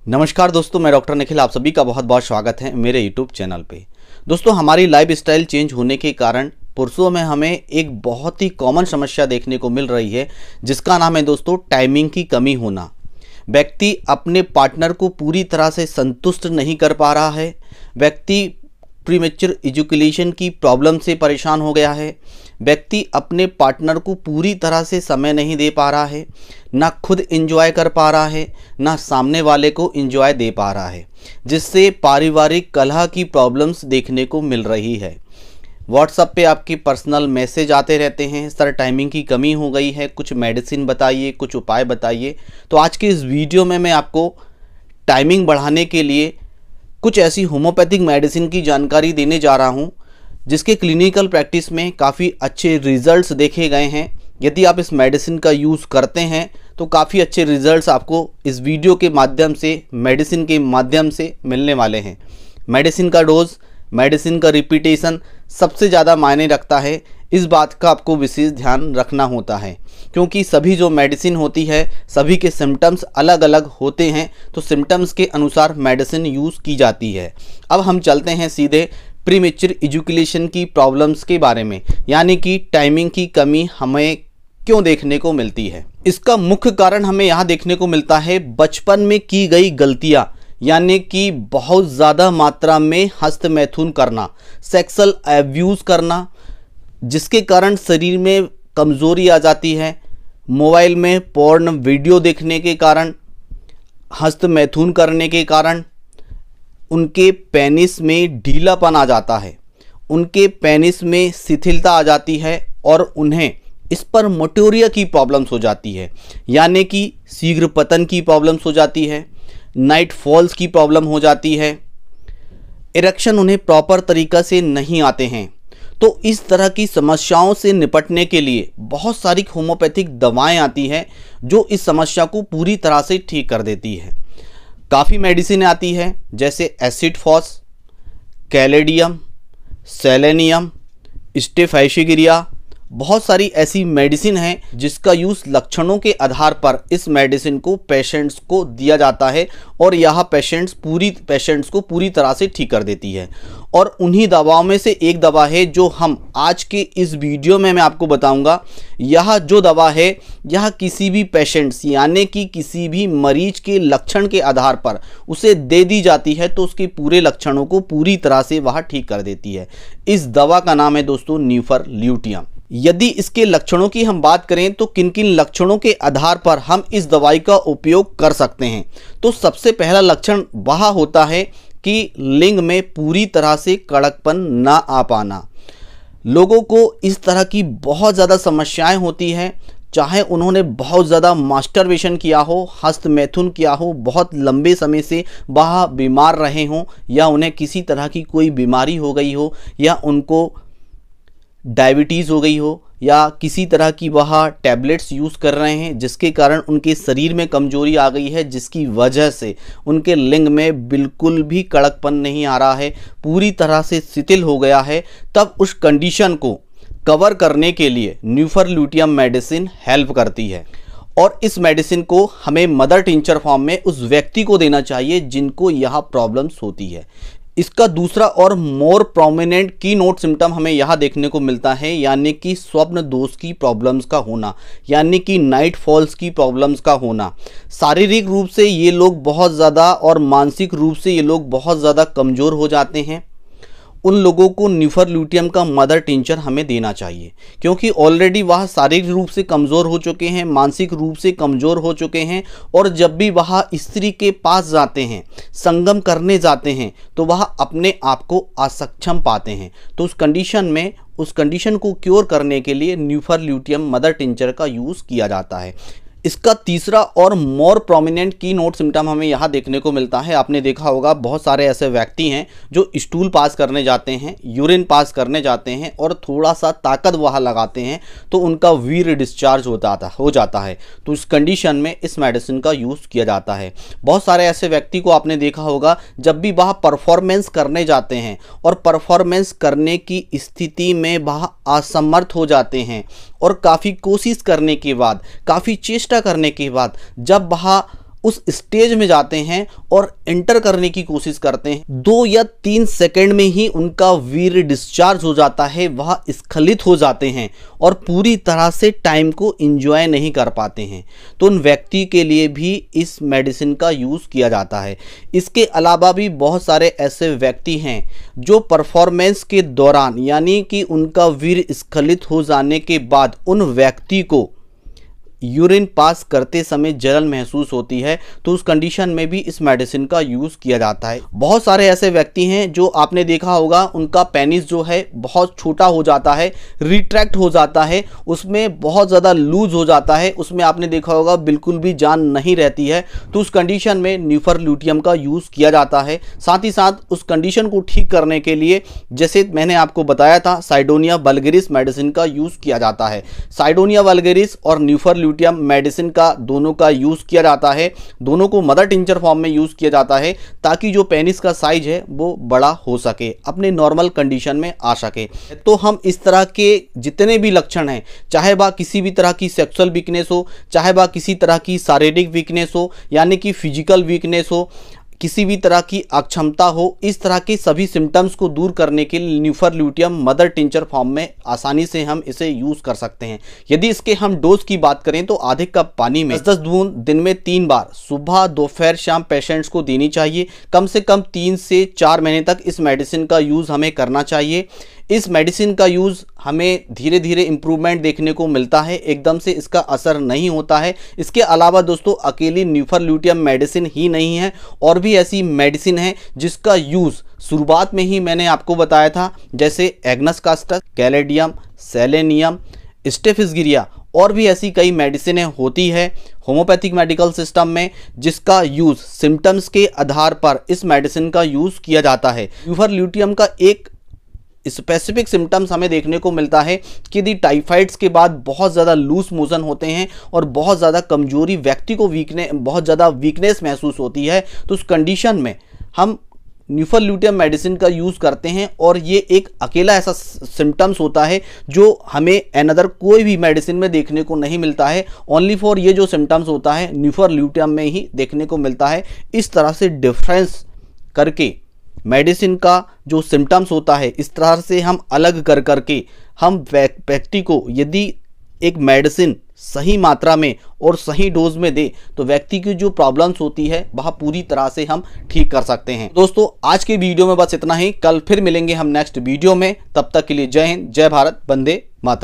नमस्कार दोस्तों, मैं डॉक्टर निखिल, आप सभी का बहुत बहुत स्वागत है मेरे यूट्यूब चैनल पे। दोस्तों, हमारी लाइफ स्टाइल चेंज होने के कारण पुरुषों में हमें एक बहुत ही कॉमन समस्या देखने को मिल रही है, जिसका नाम है दोस्तों टाइमिंग की कमी होना। व्यक्ति अपने पार्टनर को पूरी तरह से संतुष्ट नहीं कर पा रहा है। व्यक्ति प्रीमेच्योर इजैकुलेशन की प्रॉब्लम से परेशान हो गया है। व्यक्ति अपने पार्टनर को पूरी तरह से समय नहीं दे पा रहा है, ना खुद एंजॉय कर पा रहा है, ना सामने वाले को एंजॉय दे पा रहा है, जिससे पारिवारिक कलह की प्रॉब्लम्स देखने को मिल रही है। व्हाट्सएप पे आपकी पर्सनल मैसेज आते रहते हैं, सर टाइमिंग की कमी हो गई है, कुछ मेडिसिन बताइए, कुछ उपाय बताइए। तो आज के इस वीडियो में मैं आपको टाइमिंग बढ़ाने के लिए कुछ ऐसी होम्योपैथिक मेडिसिन की जानकारी देने जा रहा हूं, जिसके क्लिनिकल प्रैक्टिस में काफ़ी अच्छे रिजल्ट्स देखे गए हैं। यदि आप इस मेडिसिन का यूज़ करते हैं तो काफ़ी अच्छे रिजल्ट्स आपको इस वीडियो के माध्यम से, मेडिसिन के माध्यम से मिलने वाले हैं। मेडिसिन का डोज, मेडिसिन का रिपीटेशन सबसे ज़्यादा मायने रखता है। इस बात का आपको विशेष ध्यान रखना होता है, क्योंकि सभी जो मेडिसिन होती है सभी के सिम्टम्स अलग अलग होते हैं, तो सिम्टम्स के अनुसार मेडिसिन यूज़ की जाती है। अब हम चलते हैं सीधे प्रीमेच्योर इजैकुलेशन की प्रॉब्लम्स के बारे में, यानी कि टाइमिंग की कमी हमें क्यों देखने को मिलती है। इसका मुख्य कारण हमें यहाँ देखने को मिलता है बचपन में की गई गलतियाँ, यानी कि बहुत ज़्यादा मात्रा में हस्तमैथुन करना, सेक्सुअल एब्यूज़ करना, जिसके कारण शरीर में कमज़ोरी आ जाती है। मोबाइल में पोर्न वीडियो देखने के कारण, हस्तमैथुन करने के कारण उनके पेनिस में ढीलापन आ जाता है, उनके पेनिस में शिथिलता आ जाती है और उन्हें स्पर्मेटोरिया की प्रॉब्लम्स हो जाती है, यानी कि शीघ्र पतन की प्रॉब्लम्स हो जाती है, नाइट फॉल्स की प्रॉब्लम हो जाती है, इरेक्शन उन्हें प्रॉपर तरीक़ा से नहीं आते हैं। तो इस तरह की समस्याओं से निपटने के लिए बहुत सारी होम्योपैथिक दवाएं आती हैं जो इस समस्या को पूरी तरह से ठीक कर देती है। काफ़ी मेडिसिन आती है, जैसे एसिड फॉस, कैलेडियम, सेलेनियम, स्टेफाइशिगिरिया। बहुत सारी ऐसी मेडिसिन हैं जिसका यूज़ लक्षणों के आधार पर इस मेडिसिन को पेशेंट्स को दिया जाता है और यह पेशेंट्स को पूरी तरह से ठीक कर देती है। और उन्हीं दवाओं में से एक दवा है जो हम आज के इस वीडियो में मैं आपको बताऊंगा। यह जो दवा है यह किसी भी पेशेंट्स, यानी कि किसी भी मरीज के लक्षण के आधार पर उसे दे दी जाती है, तो उसके पूरे लक्षणों को पूरी तरह से वह ठीक कर देती है। इस दवा का नाम है दोस्तों न्यूफरल्यूटियम। यदि इसके लक्षणों की हम बात करें तो किन किन लक्षणों के आधार पर हम इस दवाई का उपयोग कर सकते हैं, तो सबसे पहला लक्षण वह होता है कि लिंग में पूरी तरह से कड़कपन ना आ पाना। लोगों को इस तरह की बहुत ज़्यादा समस्याएं होती हैं, चाहे उन्होंने बहुत ज़्यादा मास्टरबेशन किया हो, हस्तमैथुन किया हो, बहुत लंबे समय से वह बीमार रहे हों, या उन्हें किसी तरह की कोई बीमारी हो गई हो, या उनको डायबिटीज़ हो गई हो, या किसी तरह की वह टैबलेट्स यूज़ कर रहे हैं जिसके कारण उनके शरीर में कमजोरी आ गई है, जिसकी वजह से उनके लिंग में बिल्कुल भी कड़कपन नहीं आ रहा है, पूरी तरह से शिथिल हो गया है, तब उस कंडीशन को कवर करने के लिए न्यूफरल्यूटियम मेडिसिन हेल्प करती है। और इस मेडिसिन को हमें मदर टिंचर फॉर्म में उस व्यक्ति को देना चाहिए जिनको यह प्रॉब्लम्स होती है। इसका दूसरा और मोर प्रोमिनेंट की नोट सिम्टम हमें यहाँ देखने को मिलता है, यानी कि स्वप्न दोष की प्रॉब्लम्स का होना, यानी कि नाइट फॉल्स की प्रॉब्लम्स का होना। शारीरिक रूप से ये लोग बहुत ज़्यादा और मानसिक रूप से ये लोग बहुत ज़्यादा कमज़ोर हो जाते हैं। उन लोगों को न्यूफरल्यूटियम का मदर टिंचर हमें देना चाहिए, क्योंकि ऑलरेडी वह शारीरिक रूप से कमज़ोर हो चुके हैं, मानसिक रूप से कमज़ोर हो चुके हैं, और जब भी वह स्त्री के पास जाते हैं, संगम करने जाते हैं, तो वह अपने आप को असक्षम पाते हैं। तो उस कंडीशन को क्योर करने के लिए न्यूफरल्यूटियम मदर टिंचर का यूज़ किया जाता है। इसका तीसरा और मोर प्रोमिनेंट की नोट सिम्टम हमें यहाँ देखने को मिलता है। आपने देखा होगा बहुत सारे ऐसे व्यक्ति हैं जो स्टूल पास करने जाते हैं, यूरिन पास करने जाते हैं और थोड़ा सा ताकत वहाँ लगाते हैं तो उनका वीर्य डिस्चार्ज हो जाता है। तो इस कंडीशन में इस मेडिसिन का यूज़ किया जाता है। बहुत सारे ऐसे व्यक्ति को आपने देखा होगा जब भी वह परफॉर्मेंस करने जाते हैं और परफॉर्मेंस करने की स्थिति में वह असमर्थ हो जाते हैं और काफ़ी कोशिश करने के बाद, काफ़ी चेष्टा करने के बाद जब वह उस स्टेज में जाते हैं और एंटर करने की कोशिश करते हैं, 2 या 3 सेकंड में ही उनका वीर्य डिस्चार्ज हो जाता है, वह स्खलित हो जाते हैं और पूरी तरह से टाइम को एंजॉय नहीं कर पाते हैं। तो उन व्यक्ति के लिए भी इस मेडिसिन का यूज़ किया जाता है। इसके अलावा भी बहुत सारे ऐसे व्यक्ति हैं जो परफॉर्मेंस के दौरान, यानी कि उनका वीर्य स्खलित हो जाने के बाद उन व्यक्ति को यूरिन पास करते समय जलन महसूस होती है, तो उस कंडीशन में भी इस मेडिसिन का यूज़ किया जाता है। बहुत सारे ऐसे व्यक्ति हैं जो आपने देखा होगा उनका पेनिस जो है बहुत छोटा हो जाता है, रिट्रैक्ट हो जाता है, उसमें बहुत ज़्यादा लूज हो जाता है, उसमें आपने देखा होगा बिल्कुल भी जान नहीं रहती है। तो उस कंडीशन में न्यूफरल्यूटियम का यूज़ किया जाता है। साथ ही साथ उस कंडीशन को ठीक करने के लिए, जैसे मैंने आपको बताया था, साइडोनिया वल्गैरिस मेडिसिन का यूज़ किया जाता है। साइडोनिया वल्गैरिस और न्यूफरल्यूटियम मेडिसिन का दोनों का यूज किया जाता है। दोनों को मदर टिंचर फॉर्म में यूज किया जाता है ताकि जो पेनिस का साइज है वो बड़ा हो सके, अपने नॉर्मल कंडीशन में आ सके। तो हम इस तरह के जितने भी लक्षण हैं, चाहे वह किसी भी तरह की सेक्सुअल वीकनेस हो, चाहे वह किसी तरह की शारीरिक वीकनेस हो, यानी कि फिजिकल वीकनेस हो, किसी भी तरह की अक्षमता हो, इस तरह के सभी सिम्टम्स को दूर करने के लिए न्यूफरल्यूटियम मदर टिंचर फॉर्म में आसानी से हम इसे यूज़ कर सकते हैं। यदि इसके हम डोज की बात करें तो आधे कप पानी में 10 बूंद दिन में 3 बार सुबह, दोपहर, शाम पेशेंट्स को देनी चाहिए। कम से कम 3 से 4 महीने तक इस मेडिसिन का यूज़ हमें करना चाहिए। इस मेडिसिन का यूज़ हमें धीरे धीरे इम्प्रूवमेंट देखने को मिलता है, एकदम से इसका असर नहीं होता है। इसके अलावा दोस्तों अकेली न्यूफरल्यूटियम मेडिसिन ही नहीं है, और भी ऐसी मेडिसिन है जिसका यूज़ शुरुआत में ही मैंने आपको बताया था, जैसे एग्नस कास्टस, कैलेडियम, सेलेनियम, स्टेफिसगिरिया, और भी ऐसी कई मेडिसिनें होती है होम्योपैथिक मेडिकल सिस्टम में जिसका यूज़ सिम्टम्स के आधार पर इस मेडिसिन का यूज़ किया जाता है। न्यूफरल्यूटियम का एक स्पेसिफिक सिम्टम्स हमें देखने को मिलता है कि यदि टाइफाइड्स के बाद बहुत ज़्यादा लूज मोशन होते हैं और बहुत ज़्यादा कमजोरी, व्यक्ति को बहुत ज़्यादा वीकनेस महसूस होती है, तो उस कंडीशन में हम न्यूफरल्यूटियम मेडिसिन का यूज़ करते हैं। और ये एक अकेला ऐसा सिम्टम्स होता है जो हमें अनदर कोई भी मेडिसिन में देखने को नहीं मिलता है। ओनली फॉर ये जो सिम्टम्स होता है न्यूफरल्यूटियम में ही देखने को मिलता है। इस तरह से डिफरेंस करके मेडिसिन का जो सिम्टम्स होता है, इस तरह से हम अलग कर करके हम व्यक्ति को यदि एक मेडिसिन सही मात्रा में और सही डोज में दे तो व्यक्ति की जो प्रॉब्लम्स होती है वह पूरी तरह से हम ठीक कर सकते हैं। दोस्तों आज के वीडियो में बस इतना ही। कल फिर मिलेंगे हम नेक्स्ट वीडियो में। तब तक के लिए जय हिंद, जय भारत, वंदे मातरम।